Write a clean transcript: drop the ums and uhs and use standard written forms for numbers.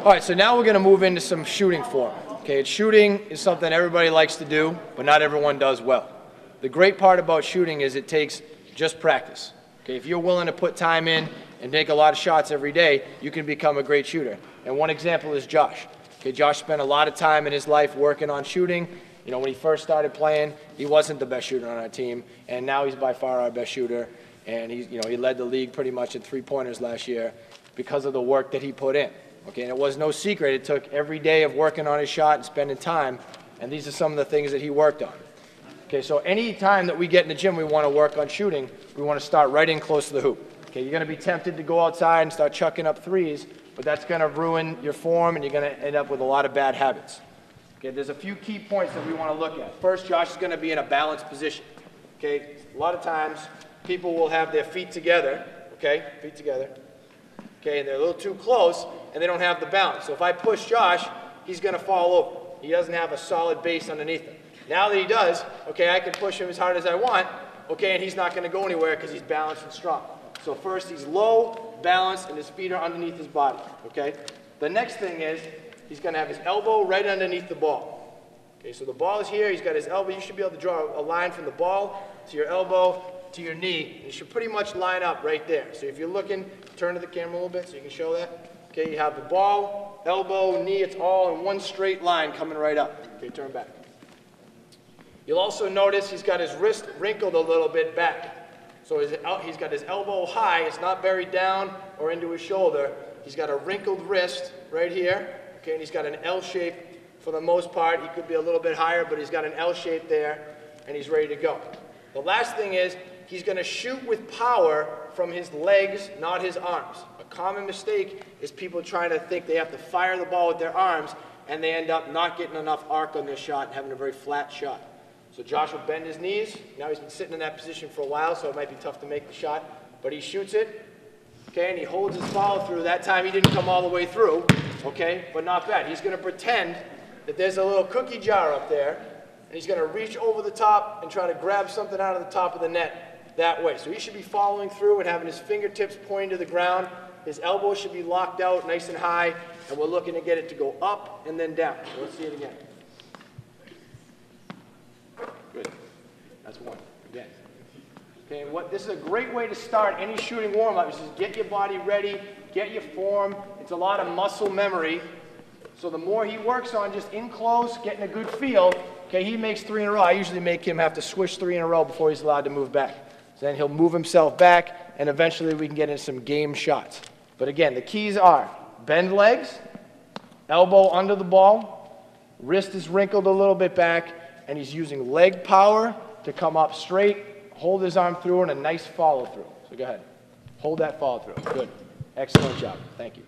All right, so now we're going to move into some shooting form. Okay, shooting is something everybody likes to do, but not everyone does well. The great part about shooting is it takes just practice. Okay, if you're willing to put time in and take a lot of shots every day, you can become a great shooter. And one example is Josh. Okay, Josh spent a lot of time in his life working on shooting. You know, when he first started playing, he wasn't the best shooter on our team, and now he's by far our best shooter. And he led the league pretty much in three-pointers last year because of the work that he put in. Okay, and it was no secret. It took every day of working on his shot and spending time, and these are some of the things that he worked on. Okay, so any time that we get in the gym, we want to work on shooting, we want to start right in close to the hoop. Okay, you're going to be tempted to go outside and start chucking up threes, but that's going to ruin your form, and you're going to end up with a lot of bad habits. Okay, there's a few key points that we want to look at. First, Josh is going to be in a balanced position. Okay, a lot of times people will have their feet together, okay, feet together, okay, and they're a little too close, and they don't have the balance. So if I push Josh, he's going to fall over. He doesn't have a solid base underneath him. Now that he does, okay, I can push him as hard as I want, okay, and he's not going to go anywhere because he's balanced and strong. So first, he's low, balanced, and his feet are underneath his body, okay? The next thing is he's going to have his elbow right underneath the ball. Okay, so the ball is here. He's got his elbow. You should be able to draw a line from the ball to your elbow to your knee. You should pretty much line up right there. So if you're looking, turn to the camera a little bit so you can show that. Okay, you have the ball, elbow, knee. It's all in one straight line coming right up. Okay, turn back. You'll also notice he's got his wrist wrinkled a little bit back. So he's got his elbow high. It's not buried down or into his shoulder. He's got a wrinkled wrist right here. Okay, and he's got an L shape for the most part. He could be a little bit higher, but he's got an L shape there, and he's ready to go. The last thing is he's going to shoot with power from his legs, not his arms. A common mistake is people trying to think they have to fire the ball with their arms, and they end up not getting enough arc on their shot and having a very flat shot. So Josh will bend his knees. Now he's been sitting in that position for a while, so it might be tough to make the shot, but he shoots it. Okay, and he holds his follow through. That time he didn't come all the way through, okay, but not bad. He's going to pretend that there's a little cookie jar up there, and he's going to reach over the top and try to grab something out of the top of the net that way. So he should be following through and having his fingertips pointing to the ground. His elbow should be locked out nice and high, and we're looking to get it to go up and then down. So let's see it again. Good. That's one. Again. Okay, this is a great way to start any shooting warm-up. Is just get your body ready, get your form. It's a lot of muscle memory. So the more he works on just in close, getting a good feel, okay, he makes 3 in a row. I usually make him have to swish 3 in a row before he's allowed to move back. So then he'll move himself back, and eventually we can get into some game shots. But again, the keys are bend legs, elbow under the ball, wrist is wrinkled a little bit back, and he's using leg power to come up straight, hold his arm through, and a nice follow through. So go ahead. Hold that follow through. Good. Excellent job. Thank you.